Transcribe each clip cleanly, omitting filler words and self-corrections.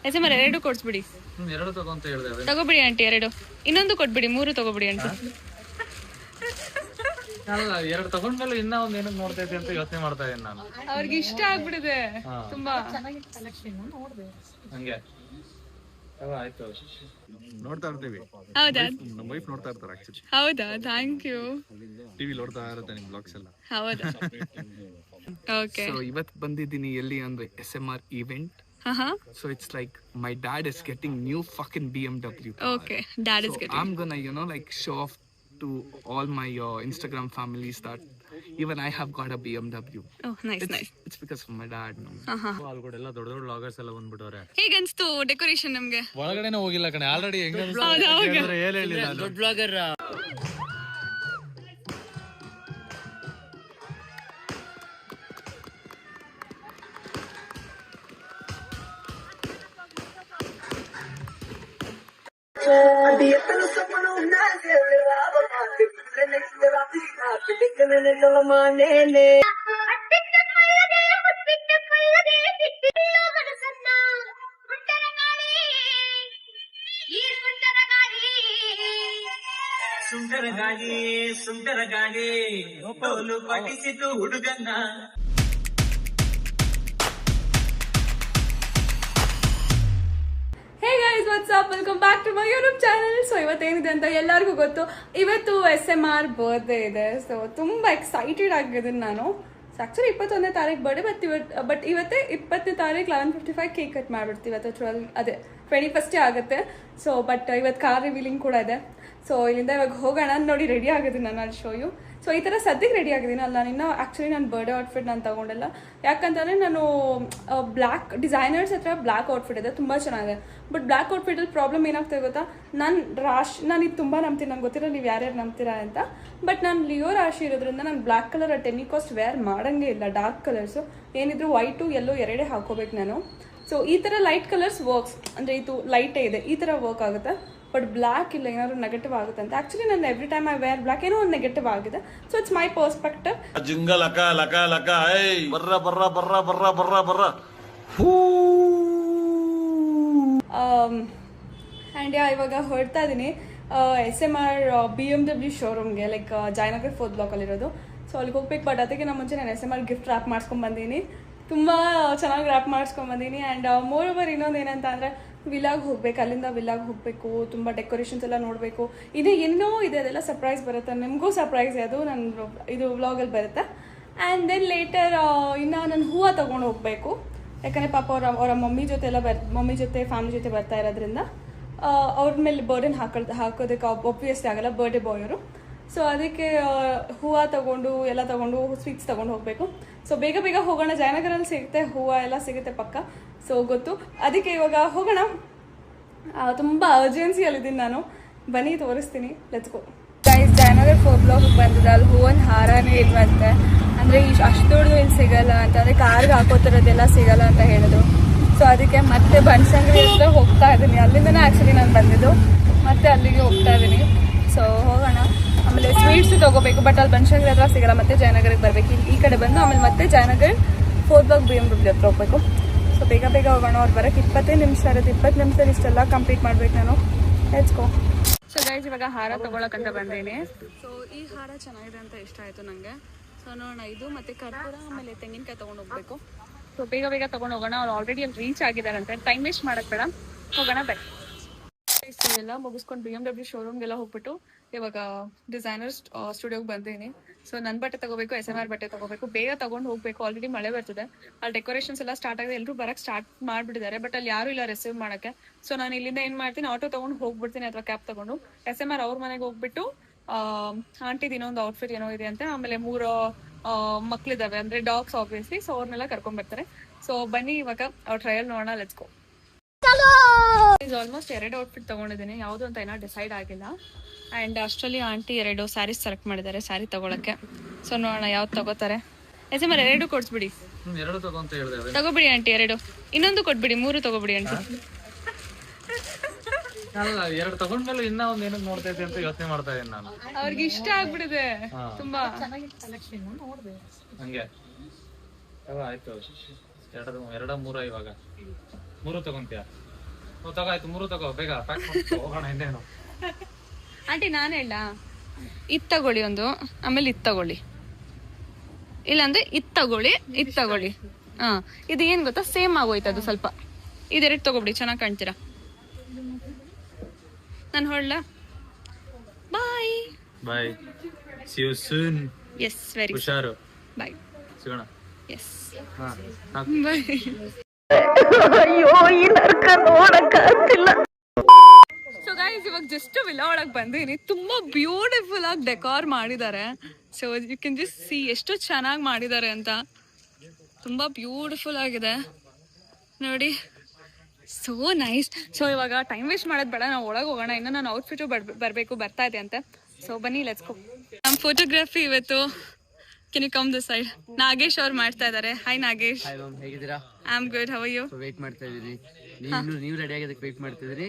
ಎಸೆಮರ್ 2 ಕೊಡ್ಸ್ಬಿಡಿ. 2 ತಗೊಂತ ಹೇಳಿದೆ. ತಗೋಬಿಡಿ ಆಂಟಿ 2. ಇನ್ನೊಂದು ಕೊಟ್ಬಿಡಿ 3 ತಗೋಬಿಡಿ ಆಂಟಿ. ಅಲ್ಲ 2 ತಗೊಂಡ್ಮೇಲೆ ಇನ್ನ ಒಂದ್ ಏನಕ್ಕೆ ನೋಡ್ತಾ ಇದ್ದೆ ಅಂತ ಯೋಚನೆ ಮಾಡ್ತಾ ಇದ್ದೀನಿ ನಾನು. ಅವ್ರಿಗೆ ಇಷ್ಟ ಆಗ್ಬಿಡಿದೆ ತುಂಬಾ. ಹಂಗೆ ಆಯ್ತು ನೋಡ್ತಾ ಇರ್ತೀವಿ. ಹೌದಾ? ನಮ್ಮ ವೈಫ್ ನೋಡ್ತಾ ಇರ್ತಾರೆ ಆಕ್ಚುಲಿ. ಹೌದಾ? Thank you. ಟಿವಿ ನೋಡ್ತಾ ಇರುತ್ತೆ ನಿಮ್ ಬ್ಲಾಗ್ಸ್ ಎಲ್ಲ. ಹೌದಾ? ಓಕೆ. ಸೊ ಇವತ್ತು ಬಂದಿದ್ದೀನಿ ಎಲ್ಲಿ ಅಂದ್ರೆ SMR event. So it's like my dad is getting new fucking BMW. Okay, dad is getting. I'm gonna like show off to all my Instagram families that even I have got a BMW. Oh, nice. It's because of my dad. ಅಲ್ಗಡೆ ಎಲ್ಲ ದೊಡ್ಡ loggers ಎಲ್ಲ ಬಂದ್ಬಿಟ್ಟವ್ರೆ. ಹೇಗನ್ಸ್ತು decoration ನಮ್ಗೆ? ಒಳಗಡೆನೆ ಹೋಗಿಲ್ಲ ಕಣೆ, already ಹೆಂಗ ಹೇಳಿಲ್ಲ. ದೊಡ್ಡ ಬ್ಲಾಗರ್. ಸುಂದರ ಗಾಳಿ toll ಪಟಿಸಿತು ಹುಡುಗನ್ನ. Hey guys, what's up? Welcome back to my YouTube channel. So ಇವತ್ತೇನಿದೆ ಅಂತ ಎಲ್ಲರಿಗೂ ಗೊತ್ತು, ಇವತ್ತು SMR ಬರ್ತ್ಡೇ ಇದೆ. ಸೊ ತುಂಬ ಎಕ್ಸೈಟೆಡ್ ಆಗಿದ್ದೀನಿ ನಾನು. ಸೊ ಆ್ಯಕ್ಚುಲಿ 21ನೇ ತಾರೀಕು ಬರ್ಡೇ, ಬಟ್ ಇವತ್ತೇ 20ನೇ ತಾರೀಕು 11:55 ಕೇಕ್ ಕಟ್ ಮಾಡಿಬಿಡ್ತೀವಿ. ಇವತ್ತು 21st ಆಗುತ್ತೆ. ಸೊ ಬಟ್ ಇವತ್ತು ಕಾರ್ ರಿವೀಲಿಂಗ್ ಕೂಡ ಇದೆ. ಸೊ ಇಲ್ಲಿಂದ ಇವಾಗ ಹೋಗೋಣ. ನೋಡಿ ರೆಡಿ ಆಗಿದ್ದೀನಿ ನಾನು, ಅಲ್ಲಿ ಶೋ ಯು. ಸೊ ಈ ಥರ ಸದ್ಯಕ್ಕೆ ರೆಡಿ ಆಗಿದ್ದೀನಿ ಅಲ್ಲ, ಇನ್ನು ಆ್ಯಕ್ಚುಲಿ ನಾನು ಬರ್ಡೇ ಔಟ್ಫಿಟ್ ನಾನು ತೊಗೊಂಡಿಲ್ಲ. ಯಾಕಂತಂದರೆ ನಾನು ಬ್ಲ್ಯಾಕ್ ಡಿಸೈನರ್ಸ್ ಹತ್ರ ಬ್ಲ್ಯಾಕ್ ಔಟ್ಫಿಟ್ ಇದೆ, ತುಂಬ ಚೆನ್ನಾಗಿದೆ. ಬಟ್ ಬ್ಲ್ಯಾಕ್ ಔಟ್ಫಿಟಲ್ಲಿ ಪ್ರಾಬ್ಲಮ್ ಏನಾಗ್ತದೆ ಗೊತ್ತಾ, ನಾನು ಇದು ತುಂಬ ನಂಬ್ತೀನಿ. ನಂಗೆ ಗೊತ್ತಿರೋ ನೀವು ಯಾರ್ಯಾರು ನಂಬ್ತೀರಾ ಅಂತ. ಬಟ್ ನಾನು ಲಿಯೋ ರಾಶಿ ಇರೋದ್ರಿಂದ ನಾನು ಬ್ಲ್ಯಾಕ್ ಕಲರ್ ಟೆನಿಕಾಸ್ಟ್ ವೇರ್ ಮಾಡೋಂಗೇ ಇಲ್ಲ. ಡಾರ್ಕ್ ಕಲರ್ಸು ಏನಿದ್ರು ವೈಟು ಎಲ್ಲೋ ಎರಡೇ ಹಾಕೋಬೇಕು ನಾನು. ಸೊ ಈ ಥರ ಲೈಟ್ ಕಲರ್ಸ್ ವರ್ಕ್ಸ್, ಅಂದರೆ ಇದು ಲೈಟೇ ಇದೆ, ಈ ಥರ ವರ್ಕ್ ಆಗುತ್ತೆ. ಬಟ್ ಬ್ಲ್ಯಾಕ್ ಇಲ್ಲ, ಏನಾದ್ರು ನೆಗೆಟಿವ್ ಆಗುತ್ತೆ ಅಂತ. ಆಕ್ಚುಲಿ ನಾನು every time I wear black ಏನೋ ಒಂದು ನೆಗೆಟಿವ್ ಆಗಿದೆ. So it's my perspective. And ಇವಾಗ ಹೊರಡ್ತಾ ಇದ್ದೀನಿ SMR BMW ಶೋರೂಮ್ಗೆ, ಲೈಕ್ ಜಯನಗರ್ 4th ಬ್ಲಾಕಲ್ಲಿರೋದು. ಸೊ ಅಲ್ಲಿಗೆ ಹೋಗ್ಬೇಕು. ಬಟ್ ಅದಕ್ಕೆ ನಾನು ಮುಂಚೆ ನಾನು SMR ಗಿಫ್ಟ್ ರ್ಯಾಪ್ ಮಾಡ್ಸ್ಕೊಂಡ್ಬಂದೀನಿ. ತುಂಬ ಚೆನ್ನಾಗಿ ರ್ಯಾಪ್ ಮಾಡ್ಸ್ಕೊಂಡ್ಬಂದೀನಿ. ಆ್ಯಂಡ್ ಮೋರ್ ಓವರ್ ಇನ್ನೊಂದು ಏನಂತ ಅಂದರೆ ವಿಲಾಗ್ ಹೋಗ್ಬೇಕು, ಅಲ್ಲಿಂದ ವಿಲಾಗ್ ಹೋಗಬೇಕು, ತುಂಬ ಡೆಕೋರೇಷನ್ಸ್ ಎಲ್ಲ ನೋಡಬೇಕು. ಇದು ಏನೋ ಇದೆ, ಅದೆಲ್ಲ ಸರ್ಪ್ರೈಸ್ ಬರುತ್ತೆ, ನಿಮಗೂ ಸರ್ಪ್ರೈಸ್. ಅದು ನನ್ನ ಇದು ವ್ಲಾಗಲ್ಲಿ ಬರುತ್ತೆ. ಆ್ಯಂಡ್ ದೆನ್ ಲೇಟರ್ ಇನ್ನು ನಾನು ಹೂವು ತೊಗೊಂಡು ಹೋಗಬೇಕು. ಯಾಕಂದರೆ ಪಾಪ ಅವರ ಮಮ್ಮಿ ಜೊತೆ ಎಲ್ಲ ಮಮ್ಮಿ ಜೊತೆ ಫ್ಯಾಮಿಲಿ ಜೊತೆ ಬರ್ತಾ ಇರೋದ್ರಿಂದ ಅವ್ರ ಮೇಲೆ ಬರ್ಡನ್ ಹಾಕೋದಕ್ಕೆ ಒಬ್ವಿಯಸ್ಲಿ ಆಗಲ್ಲ, ಬರ್ಡೇ ಬಾಯ್ ಅವರು. ಸೊ ಅದಕ್ಕೆ ಹೂವು ತೊಗೊಂಡು ಎಲ್ಲ ತೊಗೊಂಡು ಸ್ವೀಟ್ಸ್ ತೊಗೊಂಡು ಹೋಗಬೇಕು. ಸೊ ಬೇಗ ಬೇಗ ಹೋಗೋಣ. ಜಯನಗರಲ್ಲಿ ಸಿಗುತ್ತೆ, ಹೂವು ಎಲ್ಲ ಸಿಗುತ್ತೆ ಪಕ್ಕ. ಸೊ ಗೊತ್ತು, ಅದಕ್ಕೆ ಇವಾಗ ಹೋಗೋಣ. ತುಂಬ ಅರ್ಜೆನ್ಸಿಯಲ್ಲಿದ್ದೀನಿ ನಾನು. ಬನ್ನಿ ತೋರಿಸ್ತೀನಿ, let's go. Guys, Jayanagar 4th block ಬಂದಿದೆ. ಅಲ್ಲಿ ಹೂವೊಂದು ಹಾರನೇ ಇಲ್ವಂತೆ. ಅಂದರೆ ಅಷ್ಟು ದೊಡ್ಡದು ಇಲ್ಲಿ ಸಿಗಲ್ಲ ಅಂತಂದರೆ ಕಾರ್ಗೆ ಹಾಕೋತಿರೋದೆಲ್ಲ ಸಿಗಲ್ಲ ಅಂತ ಹೇಳಿದ್ರು. ಸೊ ಅದಕ್ಕೆ ಮತ್ತೆ ಬನಶಂಕರಿ ಹತ್ರ ಹೋಗ್ತಾ ಇದ್ದೀನಿ. ಅಲ್ಲಿಂದನೇ ಆ್ಯಕ್ಚುಲಿ ನಾನು ಬಂದಿದ್ದು, ಮತ್ತೆ ಅಲ್ಲಿಗೆ ಹೋಗ್ತಾ ಇದ್ದೀನಿ. ಸೊ ಹೋಗೋಣ. ಆಮೇಲೆ ಸ್ವೀಟ್ಸು ತೊಗೋಬೇಕು, ಬಟ್ ಅಲ್ಲಿ ಬನಶಂಕರಿ ಹತ್ರ ಸಿಗಲ್ಲ. ಮತ್ತೆ ಜಯನಗರಿಗೆ ಬರಬೇಕು, ಈ ಕಡೆ ಬಂದು ಆಮೇಲೆ ಮತ್ತೆ ಜಯನಗರ್ 4th ಬ್ಲಾಕ್ BMW ಹತ್ರ ಹೋಗ್ಬೇಕು. ಸೊ ಬೇಗ ಬೇಗ ಹೋಗೋಣ. ಅವ್ರು ಬರೋಕ್ಕೆ 20 ನಿಮಿಷ ಇರುತ್ತೆ. 20 ನಿಮಿಷದಲ್ಲಿ ಇಷ್ಟೆಲ್ಲ ಕಂಪ್ಲೀಟ್ ಮಾಡ್ಬೇಕು ನಾನು. Let's go. ಸೊ ಗೈಸ್, ಇವಾಗ ಹಾರ ತೊಗೊಳಕ್ಕಂತ ಬಂದೀನಿ. ಸೊ ಈ ಹಾರ ಚೆನ್ನಾಗಿದೆ ಅಂತ ಇಷ್ಟ ಆಯಿತು ನನಗೆ. ಸೊ ನೋಡೋಣ, ಇದು ಮತ್ತು ಕರ್ಪೂರ ಆಮೇಲೆ ತೆಂಗಿನಕಾಯಿ ತೊಗೊಂಡು ಹೋಗ್ಬೇಕು. ಸೊ ಬೇಗ ಬೇಗ ತೊಗೊಂಡು ಹೋಗೋಣ. ಅವ್ರು ಆಲ್ರೆಡಿ ಅಲ್ಲಿ ರೀಚ್ ಆಗಿದ್ದಾರಂತೆ. ಟೈಮ್ ವೇಸ್ಟ್ ಮಾಡೋಕ್ಕೆ ಬೇಡ, ಹೋಗೋಣ. ಬೈ. ಎಲ್ಲ ಮುಗಿಸ್ಕೊಂಡು BMW ಶೋರೂಮ್ಗೆಲ್ಲ ಹೋಗ್ಬಿಟ್ಟು ಇವಾಗ ಡಿಸೈನರ್ ಸ್ಟುಡಿಯೋಗೆ ಬಂದೀನಿ. ಸೊ ನನ್ನ ಬಟ್ಟೆ ತಗೋಬೇಕು, SMR ಬಟ್ಟೆ ತಗೋಬೇಕು, ಬೇಗ ತಗೊಂಡು ಹೋಗ್ಬೇಕು. ಆಲ್ರೆಡಿ ಮಳೆ ಬರ್ತಿದೆ, ಅಲ್ಲಿ ಡೆಕೋರೇಷನ್ಸ್ ಎಲ್ಲ ಸ್ಟಾರ್ಟ್ ಆಗಿದೆ. ಎಲ್ಲರೂ ಬರಕ್ಕೆ ಸ್ಟಾರ್ಟ್ ಮಾಡಿಬಿಟ್ಟಿದ್ದಾರೆ, ಬಟ್ ಅಲ್ಲಿ ಯಾರು ಇಲ್ಲ ರಿಸೀವ್ ಮಾಡೋಕ್ಕೆ. ಸೊ ನಾನು ಇಲ್ಲಿಂದ ಏನು ಮಾಡ್ತೀನಿ, ಆಟೋ ತೊಗೊಂಡು ಹೋಗ್ಬಿಡ್ತೀನಿ ಅಥವಾ ಕ್ಯಾಬ್ ತೊಗೊಂಡು SMR ಅವ್ರ ಮನೆಗೆ ಹೋಗ್ಬಿಟ್ಟು ಆಂಟಿದು ಇನ್ನೊಂದು ಔಟ್ಫಿಟ್ ಏನೋ ಇದೆ ಅಂತ, ಆಮೇಲೆ 3 ಮಕ್ಳಿದಾವೆ, ಅಂದರೆ ಡಾಗ್ಸ್ ಆಬ್ವಿಯಸ್ಲಿ. ಸೊ ಅವ್ರನ್ನೆಲ್ಲ ಕರ್ಕೊಂಡ್ಬರ್ತಾರೆ. ಸೊ ಬನ್ನಿ ಇವಾಗ ಅವ್ರ ಟ್ರಯಲ್ ನೋಡೋಣ. Let's go. ಆಲ್ಮೋಸ್ಟ್ 2 ಔಟ್ಫಿಟ್ ತೊಗೊಂಡಿದ್ದೀನಿ, ಯಾವುದು ಅಂತ ಏನೋ ಡಿಸೈಡ್ ಆಗಿಲ್ಲ. ಆ್ಯಂಡ್ ಅಷ್ಟರಲ್ಲಿ ಆಂಟಿ 2 ಸ್ಯಾರೀಸ್ ಸೆಲೆಕ್ಟ್ ಮಾಡಿದ್ದಾರೆ ಸ್ಯಾರಿ ತೊಗೊಳಕ್ಕೆ. ಸೊ ನೋಡೋಣ ಯಾವ್ದು ತಗೋತಾರೆ. SMR 2 ಕೊಡ್ಸ್ಬಿಡಿ. 2 ತಗೊಂತ ಹೇಳಿದೆ. ತಗೋಬಿಡಿ ಆಂಟಿ 2. ಇನ್ನೊಂದು ಕೊಟ್ಬಿಡಿ, 3 ತಗೋಬಿಡಿ ಆಂಟಿ. ಅಲ್ಲ 2 ತಗೊಂಡ್ಮೇಲೆ ಇನ್ನ ಒಂದ್ ಏನಕ್ಕೆ ನೋಡ್ತಾ ಇದ್ದೆ ಅಂತ ಯೋಚನೆ ಮಾಡ್ತಾ ಇದ್ದೀನಿ ನಾನು. ಅವ್ರಿಗೆ ಇಷ್ಟ ಆಗ್ಬಿಡಿದೆ ತುಂಬಾ. ಹಂಗೆ ಆಯ್ತು. 2 3 ಇವಾಗ 3 ತಗೊಂತೀಯ? ತಗೋಯ್ತು 3 ತಗೋ ಬೇಗ ಪ್ಯಾಕ್ ಹೋಗೋಣ ಇನ್ನೇನು. ಆಂಟಿ ನಾನು ಹೇಳ ಇದು ತಗೊಳ್ಳಿ ಒಂದು, ಆಮೇಲೆ ಇದು ತಗೊಳ್ಳಿ, ಇಲ್ಲಾಂದ್ರೆ ಇದು ತಗೊಳ್ಳಿ. ಹಾ, ಇದು ಏನ್ ಗೊತ್ತಾ, ಸೇಮ್ ಆಗೋಯ್ತು ಅದು ಸ್ವಲ್ಪ. ಇದೆರಡು ತಗೊಬಿಡಿ, ಚೆನ್ನಾಗಿ ಕಾಣ್ತೀರಾ. ನಾನು ಹೊರಡ್ಲಾ? Bye bye, see you soon. Yes, very ಹುಷಾರು, ಬಾಯ್. ಸಿಗೋಣ. ಎಸ್, ಹಾ. ಬಾಯ್. ಸೊ ಗೈಸ್, ಇವಾಗ ಜಸ್ಟ್ ವಿಲ್ಲಾ ಒಳಗೆ ಬಂದೀನಿ. ತುಂಬಾ ಬ್ಯೂಟಿಫುಲ್ ಆಗಿ ಡೆಕೋರ್ ಮಾಡಿದ್ದಾರೆ. So you can just see ಎಷ್ಟು ಚೆನ್ನಾಗಿ ಮಾಡಿದ್ದಾರೆ ಅಂತ. ತುಂಬಾ ಬ್ಯೂಟಿಫುಲ್ ಆಗಿದೆ ನೋಡಿ, ಸೋ ನೈಸ್. ಸೊ ಇವಾಗ ಟೈಮ್ ವೇಸ್ಟ್ ಮಾಡೋದು ಬೇಡ, ನಾವು ಒಳಗೆ ಹೋಗೋಣ. ಇನ್ನು ನಾನು ಔಟ್ಫಿಟು ಬರ್ತಾ ಇದೆ ಅಂತೆ. ಸೊ ಬನ್ನಿ, ಲೆಟ್ಸ್ ಗೋ. ನಮ್ಮ ಫೋಟೋಗ್ರಫಿ ಇವತ್ತು, can you come this side? Nagesh ಅವ್ರು ಮಾಡ್ತಾ ಇದ್ದಾರೆ. ಹಾಯ್ ನಾಗೇಶ್. ಹಾಯ್ ಮ್ಯಾಮ್, ಹೇಗಿದ್ದೀರಾ? I am good, how are you? Wait ಮಾಡ್ತಾ ಇದ್ದೀನಿ. ನೀವು ರೆಡಿ ಆಗೋದಕ್ಕೆ ವೇಟ್ ಮಾಡ್ತಾ ಇದ್ದೀರಿ,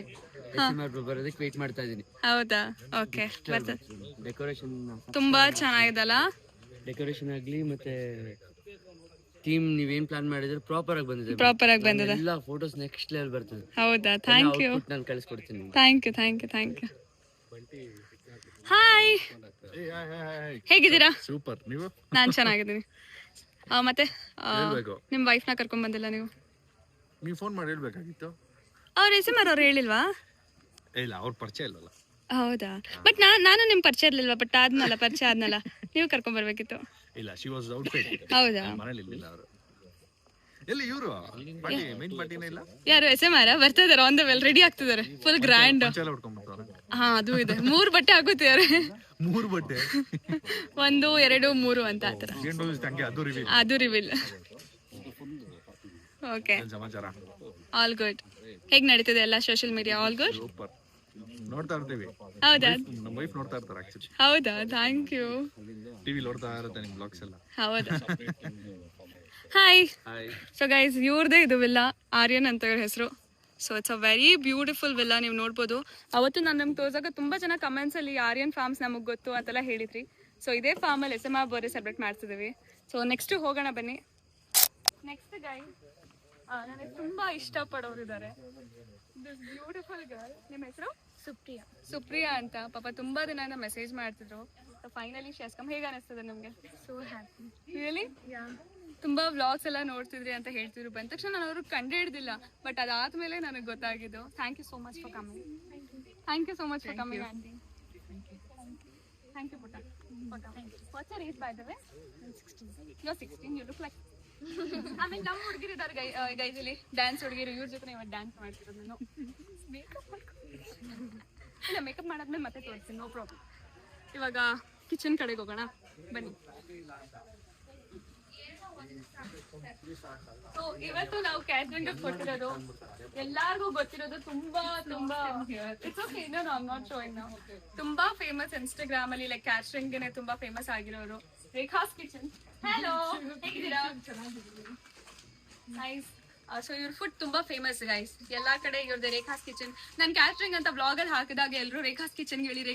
ಬರೋದಕ್ಕೆ ವೇಟ್ ಮಾಡ್ತಾ ಇದ್ದೀನಿ. ಹೌದಾ? ಓಕೆ, ಬರ್ತದೆ. ಡೆಕೋರೇಷನ್ ತುಂಬಾ ಚೆನ್ನಾಗಿದಲ್ಲ? ಡೆಕೋರೇಷನ್ ಆಗ್ಲಿ ಮತ್ತೆ ಥೀಮ್ ನೀವೇನ್ ಪ್ಲಾನ್ ಮಾಡಿದ್ರೆ ಪ್ರಾಪರ್ ಆಗಿ ಬಂದಿದೆ. ಪ್ರಾಪರ್ ಆಗಿ ಬಂದಿದೆ. ಎಲ್ಲ ಫೋಟೋಸ್ ನೆಕ್ಸ್ಟ್ ಲೆವೆಲ್ ಬರ್ತದೆ. ಹೌದಾ? Thank you. ನಾನು ಕಳಿಸ್ಕೊಡ್ತೀನಿ. Thank you. ಹಾಯ್, ಹೇಗಿದ್ದೀರಾ? ಸೂಪರ್. ನೀವು? ನಾನ್ ಚೆನ್ನಾಗಿದ್ದೀನಿ. ಮತ್ತೆ ಹೇಳ್ಬೇಕು. ನಿಮ್ ವೈಫ್ ನ ಕರ್ಕೊಂಡ್ ಬಂದಿಲ್ಲ ನೀವು? ನೀವು ಫೋನ್ ಮಾಡಿ ಹೇಳ್ಬೇಕಾಗಿತ್ತು. ಅವ್ರ SMR ಅವ್ರು ಹೇಳಿಲ್ವಾ? ಇಲ್ಲ, ಅವ್ರ ಪರಿಚಯ ಇಲ್ಲಲ್ಲ. ಹೌದಾ? ಬಟ್ ನಾನು ನಿಮ್ ಪರಿಚಯ ಇರ್ಲಿಲ್ವಾ? ಬಟ್ ಪರಿಚಯ ಆದ್ನಲ್ಲ, ನೀವು ಕರ್ಕೊಂಡ್ ಬರ್ಬೇಕಿತ್ತು. ಇಲ್ಲ, ಶಿ ವಾಸ್ ಔಟ್ ಸೈಡ್. ಹೌದಾ? ಮನೇಲಿ ಇರ್ಲಿಲ್ಲ ಅವರು. ಎಲ್ಲಿ ಇವರು? ಮೇನ್ ಪಾರ್ಟಿನೇ ಇಲ್ಲ. ಯಾರು? SMR ಬರ್ತಾ ಇದಾರೆ, ಆನ್ ದ ವೆಲ್, ರೆಡಿ ಆಗ್ತಿದ್ದಾರೆ, ಫುಲ್ ಗ್ರ್ಯಾಂಡ್. ಚಲ ಹೊಡ್ಕೊಂಡ್ಬಿಡ್ತಾರೆ. ಹಾ, ಅದು ಇದೆ. 3 ಬಟ್ಟೆ ಹಾಕುತ್ತಿದ್ದಾರೆ. 3 ಬಟ್ಟೆ, 1, 2, 3 ಅಂತ ಆತರ. ಅದು ರಿವೀಲ್. ಓಕೆ, ಸಮಾಚಾರ ಆಲ್ ಗುಡ್. ಹೇಗ್ ನಡೀತಿದೆ ಎಲ್ಲ social media? All good. Super. ನೋಡ್ತಾ ಇರ್ತೀವಿ. ಹೌದಾ? ನಮ್ಮ ವೈಫ್ ನೋಡ್ತಾ ಇರ್ತಾರೆ ಆಕ್ಚುಲಿ. ಹೌದಾ? Thank you. ಟಿವಿ ನೋಡ್ತಾ ಇರುತ್ತೆ ನಿಮ್ ಬ್ಲಾಗ್ಸ್ ಎಲ್ಲ. ಹೌದಾ? ಹಾಯ್. ಹಾಯ್. ಸೊ ಗೈಸ್, ಇವ್ರದೇ ಇದು ವಿಲ್ಲಾ, ಆರ್ಯನ್ ಅಂತ ಇವ್ರ ಹೆಸರು. So it's a very beautiful villa. ನೀವು ನೋಡ್ಬೋದು. ಅವತ್ತು ನಾನು ನಮ್ಗೆ ತೋರ್ಸಾಗ ತುಂಬಾ ಜನ ಕಮೆಂಟ್ಸ್ ಅಲ್ಲಿ ಆರ್ಯನ್ ಫಾರ್ಮ್ಸ್ ನಮಗೆ ಗೊತ್ತು ಅಂತೆಲ್ಲ ಹೇಳಿದ್ರಿ. ಸೊ ಇದೇ ಫಾರ್ಮಲ್ಲಿ SMR ಬರ್ಡೇ ಸೆಲೆಬ್ರೇಟ್ ಮಾಡ್ತಿದ್ದೀವಿ. ಸೊ ನೆಕ್ಸ್ಟ್ ಹೋಗೋಣ ಬನ್ನಿ. ನೆಕ್ಸ್ಟ್ ಗೈಸ್, ನನಗೆ ತುಂಬಾ ಇಷ್ಟಪಡೋರಿದ್ದಾರೆ. This beautiful girl. ನಿಮ್ಮ ಹೆಸರು? ಸುಪ್ರಿಯಾ ಅಂತ. ಪಾಪ ತುಂಬಾ ದಿನ ಮೆಸೇಜ್ ಮಾಡ್ತಿದ್ರು. Finally she come. ಹೇಗೆ ಅನಿಸ್ತದೆ ನಿಮಗೆ? So happy. ರಿಯಲಿ? ತುಂಬಾ ವ್ಲಾಗ್ಸ್ ಎಲ್ಲ ನೋಡ್ತಿದ್ರಿ ಅಂತ ಹೇಳ್ತಿದ್ರು. ಬಂದ ತಕ್ಷಣ ನಾನು ಅವ್ರಿಗೆ ಕಂಡು ಹಿಡ್ದಿಲ್ಲ, ಬಟ್ ಅದಾದ್ಮೇಲೆ ನನಗೆ ಗೊತ್ತಾಗಿದ್ದು. Thank you so much for coming. Thank you so much for coming aunty. Thank you ಪುಟ್ಟ. What's your age by the way? 16. You are 16. You look like. ಆಮೇಲೆ ನಮ್ಮ ಹುಡುಗಿರಿದ್ದಾರೆ ಗೈಜಲ್ಲಿ, ಡ್ಯಾನ್ಸ್ ಹುಡುಗಿರು. ಇವ್ರ ಜೊತೆ ಇವತ್ತು ಡ್ಯಾನ್ಸ್ ಮಾಡ್ತಿರೋದು ನಾನು. ಇಲ್ಲ, ಮೇಕಪ್ ಮಾಡಾದ್ಮೇಲೆ ಮತ್ತೆ ತೋರಿಸ್ತೀನಿ, ನೋ ಪ್ರಾಬ್ಲಮ್. ಇವಾಗ ಕಿಚನ್ ಕಡೆಗೆ ಹೋಗೋಣ ಬನ್ನಿ. ಸೊ ಇವತ್ತು ನಾವು ಕ್ಯಾಟ್ರಿಂಗ್ ಕೊಟ್ಟಿರೋದು ಎಲ್ಲಾರ್ಗೂ ಗೊತ್ತಿರೋದು. ತುಂಬಾ it's okay, no I am not showing now. ತುಂಬಾ ಫೇಮಸ್ ಇನ್ಸ್ಟಾಗ್ರಾಮ್ ಅಲ್ಲಿ, ಲೈಕ್ ಕ್ಯಾಟ್ರಿಂಗ್ ಗೆ ತುಂಬಾ ಫೇಮಸ್ ಆಗಿರೋರು ರೇಖಾಸ್ ಕಿಚನ್. ಹಲೋ, ಹೇಗಿದ್ದೀರಾ? ನೈಸ್. ಸೊ ಇವ್ರ ಫುಡ್ ತುಂಬಾ ಫೇಮಸ್ ಗೈಸ್, ಎಲ್ಲಾ ಕಡೆ ಇವ್ರದ್ದು ರೇಖಾಸ್ ಕಿಚನ್. ನಾನು ಕ್ಯಾಟ್ರಿಂಗ್ ಅಂತ ಬ್ಲಾಗ್ ಅಲ್ಲಿ ಹಾಕಿದಾಗ ಎಲ್ಲರೂ ರೇಖಾಸ್ ಕಿಚನ್ ಹೇಳಿ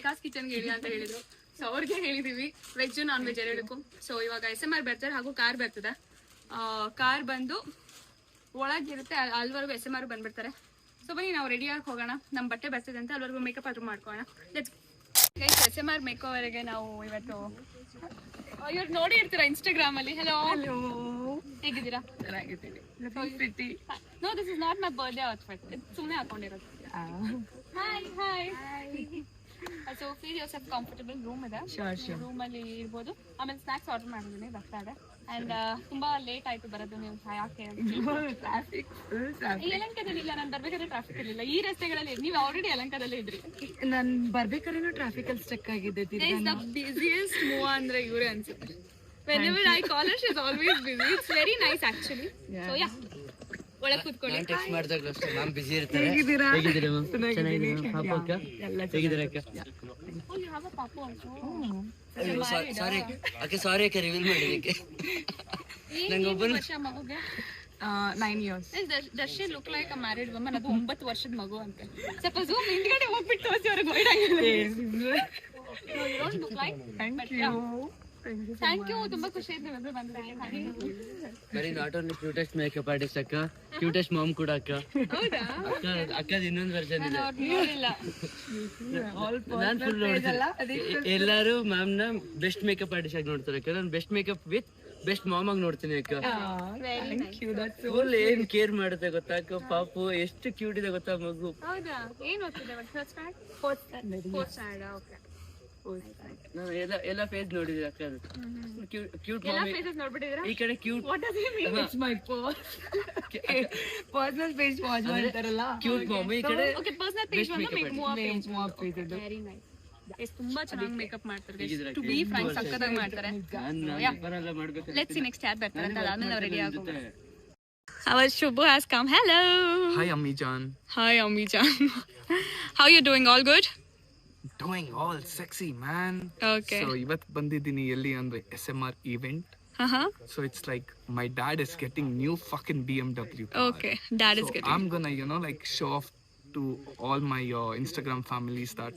ಅಂತ ಹೇಳಿದ್ರು. ಸೊ ಅವ್ರಿಗೆ ಹೇಳಿದೀವಿ, ವೆಜ್ ನಾನ್ ವೆಜ್ ಎರಡಕ್ಕೂ. ಸೊ ಇವಾಗ SMR ಬರ್ತಾರೆ, ಹಾಗೂ ಕಾರ್ ಬರ್ತದೆ. ಕಾರ್ ಬಂದು ಒಳಗಿರುತ್ತೆ, ಅಲ್ವರೆಗೂ SMR ಬಂದ್ಬಿಡ್ತಾರೆ. ಸೊ ಬನ್ನಿ, ನಾವು ರೆಡಿ ಆಗಿ ಹೋಗೋಣ. ನಮ್ಮ ಬಟ್ಟೆ ಬರ್ತಿದೆ ಅಂತ ಅಲ್ವರೆಗೂ ಮೇಕಪ್ ಆದ್ರೂ ಮಾಡ್ಕೋಣ. ಗೈಸ್, SMR ಮೇಕೋವರೆಗೆ ನಾವು ಇವತ್ತು ಇವ್ರು ನೋಡಿ ಇರ್ತೀರಾ ಇನ್ಸ್ಟಾಗ್ರಾಮ್ ಅಲ್ಲಿ. ಹಲೋ, ಹೇಗಿದ್ದೀರಾ? ಚೆನ್ನಾಗಿದ್ದೀನಿ. No, this is not my birthday outfit. ಸುಮ್ಮನೆ ಹಾಕೊಂಡಿರೋದು. Hi. So feel yourself comfortable. Room ಇದೆ, ರೂಮ್ ಅಲ್ಲಿ ಇರ್ಬೋದು. ಆಮೇಲೆ ಸ್ನಾಕ್ಸ್ ಆರ್ಡರ್ ಮಾಡಿದ್ದೀನಿ, ಬರ್ತಾ ಇದೆ. ಅಂಡ್ ತುಂಬಾ ಲೇಟ್ ಆಯ್ತು ಬರೋದು. ನೀವು ಯಾಕೆ? ಯಲಹಂಕದಲ್ಲಿ ಇಲ್ಲ, ನಾನು ಬರ್ಬೇಕಾದ್ರೆ ಟ್ರಾಫಿಕ್ ಇರಲಿಲ್ಲ. ಈ ರಸ್ತೆಗಳಲ್ಲಿ ನೀವು ಆಲ್ರೆಡಿ ಯಲಹಂಕದಲ್ಲೇ ಇದ್ರಿ. ನಾನು ಬರ್ಬೇಕಾದ್ರೂ ಟ್ರಾಫಿಕ್ ಅಲ್ಲಿ ಸ್ಟಕ್ ಆಗಿದ್ದೆ. ಬಿಸಿಯೆಸ್ಟ್ ಮೂವ್ ಅಂದ್ರೆ ಇವರೇ ಅನ್ಸುತ್ತೆ. Whenever I call her, she's always busy. It's very nice actually. So yeah, ಒಳಗೆ ಕೂತ್ಕೊಳ್ಳಿ. ಟೆಕ್ಸ್ಟ್ ಮಾಡಿದಾಗ ಅಷ್ಟೇ ಮ್ಯಾಮ್ ಬಿಸಿ ಇರ್ತಾರೆ. ಹೇಗಿದ್ದೀರಾ ಮ್ಯಾಮ್? ಚೆನ್ನಾಗಿದ್ದೀರಾ? ಪಾಪ ಅಕ್ಕ ಹೇಗಿದ್ದೀರಾ ಅಕ್ಕ? Oh, you have a papu also. ಸಾರಿ ಅಕ್ಕ, ಸಾರಿ ಅಕ್ಕ, ರಿವೀಲ್ ಮಾಡಿದ್ದಕ್ಕೆ. ನಂಗೆ ಒಬ್ಬರು ವರ್ಷ ಮಗುಗೆ 9 years. Does she look like a married woman? ಅದು 9 ವರ್ಷದ ಮಗು ಅಂತ. ಸ್ವಲ್ಪ zoom ಹಿಂದ್ಗಡೆ ಹೋಗ್ಬಿಟ್ಟು ತೋರಿಸಿ ಅವ್ರಿಗೆ ವೈಡ್ ಆಗಿಲ್ಲ. You don't look like. Thank you. Thank you, ತುಂಬಾ ಖುಷಿ ಆಯ್ತು ನಿಮ್ಮಿಬ್ರು ಬಂದಿದ್ದಕ್ಕೆ. ಬರೀ not only cutest makeup artist ಅಕ್ಕ, ಕ್ಯೂಟೆಸ್ಟ್ ಮಾಮ್ ಕೂಡ ಅಕ್ಕ. ಅಕ್ಕದ ಇನ್ನೊಂದು ವರ್ಷನ್ ಇದೆ. ನಾನ್ ಫುಲ್ ನೋಡ್ತೀನಿ. ಎಲ್ಲಾರು ಮ್ಯಾಮ್ ನ ಬೆಸ್ಟ್ ಮೇಕಪ್ ಆರ್ಟಿಸ್ಟ್ ಆಗಿ ನೋಡ್ತಾರೆ ಅಕ್ಕ. ನಾನು best makeup with best mom ಆಗಿ ನೋಡ್ತೀನಿ ಅಕ್ಕ. ಫುಲ್ ಏನ್ ಕೇರ್ ಮಾಡುತ್ತೆ ಗೊತ್ತಾ ಅಕ್ಕ. ಪಾಪು ಎಷ್ಟು ಕ್ಯೂಟ್ ಇದೆ ಗೊತ್ತಾ ಮಗು. ಹೌದಾ? ಏನ್ ಓದ್ತಿದ್ದೆ? ನಾನು ಎಲ್ಲ ಫೇಸ್ ನೋಡಿದ್ರೆ ಅಕ್ಕ. ಕ್ಯೂಟ್ ಎಲ್ಲ ಮಾಮಿ ಫೇಸಸ್ ನೋಡ್ಬಿಟ್ಟಿದ್ದೀರಾ? ಈ ಕಡೆ ಕ್ಯೂಟ್ ಪರ್ಸನಲ್ ಪೇಜ್ ವಾಚ್ ಮಾಡ್ತಾರಲ್ಲ, ಕ್ಯೂಟ್ ಮಾಮಿ, ಈ ಕಡೆ ಓಕೆ, ಪರ್ಸನಲ್ ಪೇಜ್ ತುಂಬಾ ಚೆನ್ನಾಗಿ ಮೇಕಪ್ ಮಾಡ್ತಾರೆ. ಟು ಬಿ ಫ್ರಾಂಕ್ ಸಕ್ಕತ್ತಾಗಿ ಮಾಡ್ತಾರೆ. ಲೆಟ್ಸ್ ಸಿ ನೆಕ್ಸ್ಟ್ ಯಾರು ಬರ್ತಾರೆ ಅಂತ. ಅದಾದ್ಮೇಲೆ ನಾವು ರೆಡಿ ಆಗೋಣ. Our Shubhu has come. Hello. Hi, Ammi Jan. Hi, Ammi Jan. How you doing? All good? Doing all sexy, man. Okay. So, ಇವತ್ತು ಬಂದಿದ್ದೀನಿ ಎಲ್ಲಿ ಅಂದ್ರೆ SMR event. So it's like my dad is getting new fucking BMW car. Okay. Dad is So getting. I'm gonna, like show off to all my Instagram families that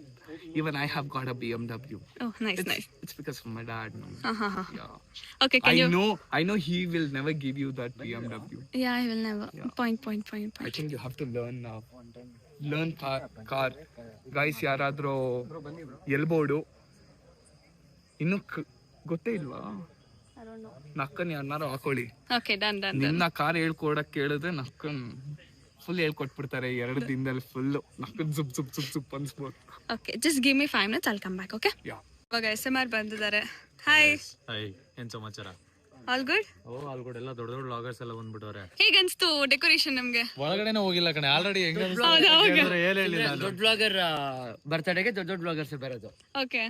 even I have got a BMW. Oh, nice, nice. It's because of my dad. No? Yeah. Okay, can you? I know he will never give you that BMW. Yeah, I will never. Point. I think you have to learn now. Learn car. Guys, ಯಾರಾದ್ರೂ ಎಲ್ಬೋರ್ಡು ಇನ್ನು ಗೊತ್ತೇ ಇಲ್ವಾ? ನಕ್ಕನ್ ಯಾರನ್ನಾರು ಹಾಕೊಳ್ಳಿ. Okay, done. ನಿನ್ನ car ಹೇಳ್ಕೊಡಕ್ ಕೇಳಿದ್ರೆ ನಕ್ಕನ್ full ಹೇಳ್ಕೊಟ್ಬಿಡ್ತಾರೆ 2 ದಿನದಲ್ಲಿ. Full ನಕ್ಕನ್ ಜುಪ್ ಅನ್ಸ್ಬೋದು. Okay, just give me 5 minutes. I'll come back. Okay. Yeah. ಇವಾಗ SMR ಬಂದಿದ್ದಾರೆ. Hi. ಹಾಯ್, ಏನ್ ಸಮಾಚಾರ? All good? All good. ಎಲ್ಲ ದೊಡ್ಡ ಲಾಗರ್ಸ್ ಎಲ್ಲ ಬಂದ್ಬಿಟ್ಟವ್ರೆ. ಹೇಗನ್ಸ್ತು ಡೆಕೋರೇಷನ್ ನಿಮ್ಗೆ? ಒಳಗಡೆನೆ ಹೋಗಿಲ್ಲ ಕಣೆ. ಆಲ್ರೆಡಿ ಹೆಂಗ್ ಏನ್ ಹೇಳಿಲ್ಲ. ದೊಡ್ಡ ಬ್ಲಾಗರ್ ಬರ್ತಡೆಗೆ ದೊಡ್ಡ ಬ್ಲಾಗರ್ಸ್ ಬರೋದು. Okay.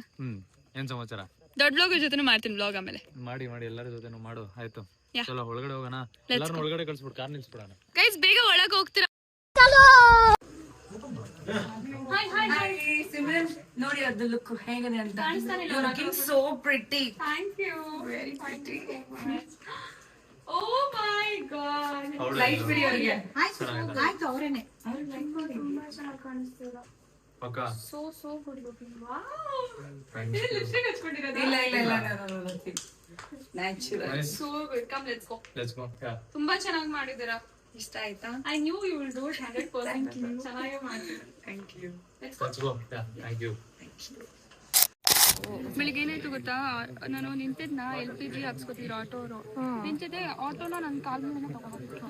ಏನ್ ಸಮಾಚಾರ? ದೊಡ್ಡ ಬ್ಲಾಗರ್ ಜೊತೆನೂ ಮಾಡ್ತೀನಿ ಬ್ಲಾಗ್ ಆಮೇಲೆ. ಮಾಡಿ ಎಲ್ಲರ ಜೊತೆನೂ ಮಾಡು. ಆಯ್ತು, Yeah. ಚಲೋ ಒಳಗಡೆ ಹೋಗೋಣ. ಎಲ್ಲಾರನ್ನ ಒಳಗಡೆ ಕಳ್ಸ್ಬಿಟ್ಟು ಕಾರ್ ನಿಲ್ಸ್ಬಿಡೋಣ. ಗೈಸ್, ಬೇಗ ಒಳಗೆ ಹೋಗ್ತೀರಾ? ಸಿಮ್ರನ್ ನೋಡಿ ಅದು ಲುಕ್ ಹೇಗಿದೆ ಅಂತ. You're looking so pretty. Thank you. Very pretty. Oh my god. Light ಬಿಡಿ ಅವ್ರಿಗೆ. ಆಯ್ತು ಅವರೇನೆ ತುಂಬಾ ಚೆನ್ನಾಗಿ ಕಾಣಿಸ್ತೀರಾ. ಪಕ್ಕ So good looking. Wow. ಇದು ಲಿಪ್ಸ್ಟಿಕ್ ಹಚ್ಕೊಂಡಿರೋದು? ಇಲ್ಲ natural. So good. Come, let's go. Let's ಗೋ. ತುಂಬಾ ಚೆನ್ನಾಗಿ ಮಾಡಿದ್ದೀರಾ. ಇಷ್ಟ ಆಯ್ತಾ? I knew you will do it 100%. ಚೆನ್ನಾಗಿ ಮಾಡಿದ್ದೀರಾ. Thank you. Let's go. Let's go. Thank you. ಬೆಳಿಗ್ಗೆ ಏನಾಯ್ತು ಗೊತ್ತಾ, ನಾನು ನಿಂತಿದ್ನ LPG ಹಾಕ್ಸ್ಕೊತಿದ್ರು ಆಟೋರು. ನಿಂತಿದ್ದೆ, ಆಟೋನ ನನ್ನ ಕಾಲ್ ಮೇಲೆ ತಗೊಂಡ್ಬಿಟ್ರು.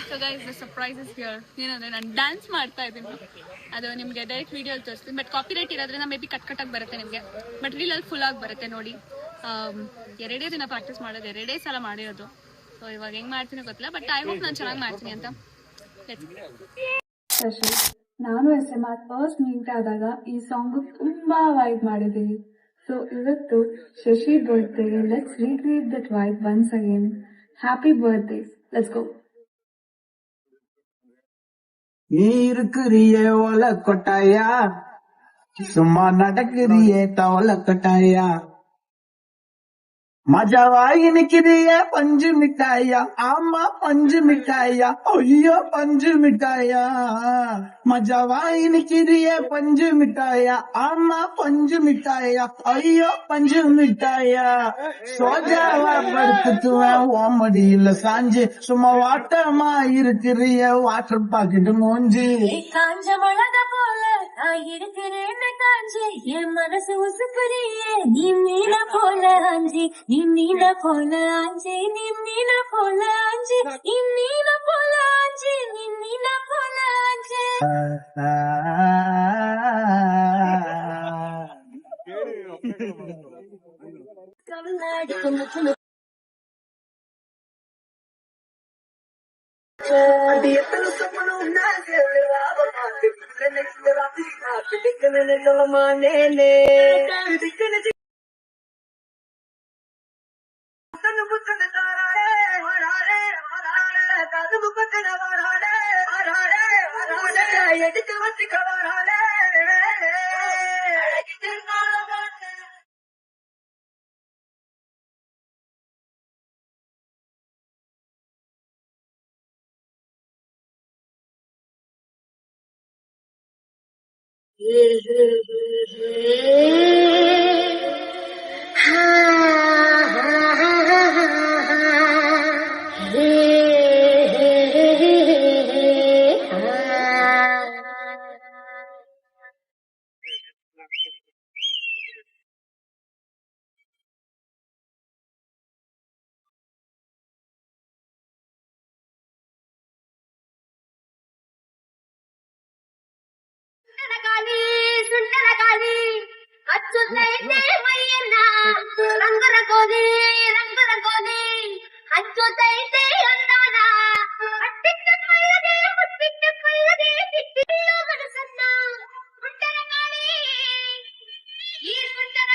So guys, the surprise is here. ಏನಂದ್ರೆ ನಾನು ಡ್ಯಾನ್ಸ್ ಮಾಡ್ತಾ ಇದ್ದೀನಿ. ಅದು ನಿಮಗೆ ಡೈರೆಕ್ಟ್ ವಿಡಿಯೋ ತೋರಿಸ್ತೀನಿ. ಬಟ್ ಕಾಪಿರೈಟ್ ಇರೋದ್ರಿಂದ ಮೇ ಬಿ ಕಟ್ ಬರುತ್ತೆ ನಿಮಗೆ. ಬಟ್ ರೀಲಲ್ಲಿ ಫುಲ್ ಆಗಿ ಬರುತ್ತೆ ನೋಡಿ. 2 ದಿನ ಪ್ರಾಕ್ಟೀಸ್ ಮಾಡೋದು, 2 ಸಲ ಮಾಡಿರೋದು. ಸೊ ಇವಾಗ ಹೆಂಗ್ ಮಾಡ್ತೀನಿ ಗೊತ್ತಿಲ್ಲ, ಬಟ್ ಐ ಹೋಪ್ ನಾನು ಚೆನ್ನಾಗಿ ಮಾಡ್ತೀನಿ ಅಂತ. ಶಶಿ, ನಾನು SMR ಫಸ್ಟ್ ಮೀಟ್ ಆದಾಗ ಈ ಸಾಂಗ್ ತುಂಬಾ ವೈಬ್ ಮಾಡಿದ್ದೀವಿ. ಸೊ ಇವತ್ತು Shashi birthday. Let's recreate that vibe once again. Happy birthday. Let's go. நீ இருக்கிறிய ஒல கொட்டாயா, சும்மா நடக்கிறிய தவள கொட்டாயா, மஜாவாய் நிக்கிறிய பஞ்சு மிட்டாயா, ஆமா பஞ்சு மிட்டாயா, ஐயோ பஞ்சு மிட்டாயா, மஜாவாய் நிக்கிறிய பஞ்சு மிட்டாயா, ஆமா பஞ்சு மிட்டாயா, ஐயோ பஞ்சு மிட்டாயா, சோஜாவா படுத்துக்குவேன் ஓமடியில சாஞ்சு, சும்மா வாட்டமா இருக்கிறிய வாட்டர் பாக்கெட்டு மூஞ்சி. காஞ்ச மிளக போல நான் இருக்கிறேன்னு காஞ்சி, என் மனசு உசுக்குறியே நீ மீன போல ஆஞ்சி, நீ மீன போல ஆஞ்சி, நீ மீன போல ஆஞ்சி, நீ மீன போல ஆஞ்சி, நீ மீன போல ஆஞ்சி. கவலாடி கொஞ்சம் அது எத்தனை சப்பனம் எடுத்து வச்சுக்க ಸುಂಟರ ಗಾಳಿ ಹಚ್ಚುತ್ತೈತೆ ಮೈಯನ್ನ ರಂಗರಗೋಲಿ ಹಚ್ಚುತ್ತೈತೆ ಅಂದಾನ ಅಟ್ಟಿಟ್ಟ ಕೈಯದೆ ಮುಟ್ಟಿಟ್ಟ ಕೈಯದೆ ತಿಟ್ಟಿಲ್ಲ ಮನಸ್ಸನ್ನ ಸುಂಟರ ಗಾಳಿ ಈ ಸುಂಟರ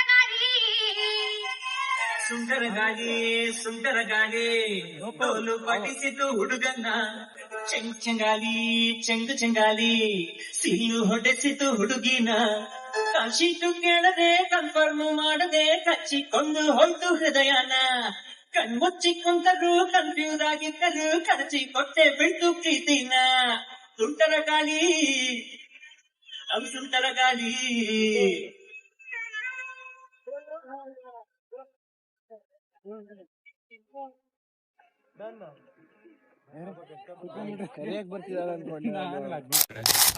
ಗಾಳಿ ಸುಂಟರ ಗಾಳಿ ಟೋಲು ಪಟಿಸಿತು ಹುಡುಗನ್ನ ಚೆಂಗಾಲಿ ಸಿಲ್ಲು ಹೊಡೆಸಿತು ಹುಡುಗಿನ ಕಾಶೀಟು ಕೇಳದೆ ಕನ್ಫರ್ಮ್ ಮಾಡದೆ ಕಚ್ಚಿಕೊಂಡು ಹೋಯ್ತು ಹೃದಯನ ಕಣ್ಮುಚ್ಚಿಕೊಂಡರು ಕನ್ಫ್ಯೂಸ್ ಆಗಿದ್ದರು ಕರಚಿ ಕೊಟ್ಟೆ ಬಿಟ್ಟು ಪ್ರೀತಿನ ಸುಂಟರ ಗಾಳಿ ಸುಂಟರ ಗಾಳಿ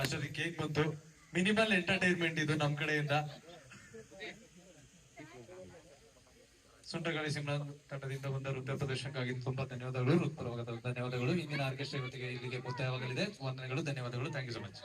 ಅಷ್ಟೊತ್ತಿಗೆ ಕೇಕ್ ಬಂತು. ಮಿನಿಮಲ್ ಎಂಟರ್ಟೈನ್ಮೆಂಟ್ ಇದು ನಮ್ ಕಡೆಯಿಂದ. ಸುಂಟರಗಾಳಿ ಸಿಂಹ ತಂಡದಿಂದ ಬಂದ ನೃತ್ಯ ಪ್ರದರ್ಶನಕ್ಕಾಗಿ ತುಂಬಾ ಧನ್ಯವಾದಗಳು, ಹೃತ್ಪೂರ್ವಕ ಧನ್ಯವಾದಗಳು. ಇಂದಿನ ಆರ್ಕೆಸ್ಟ್ರಾ ಇವತ್ತಿಗೆ ಇಲ್ಲಿಗೆ ಮುಕ್ತಾಯವಾಗಲಿದೆ. ವಂದನೆಗಳು, ಧನ್ಯವಾದಗಳು. Thank you so much.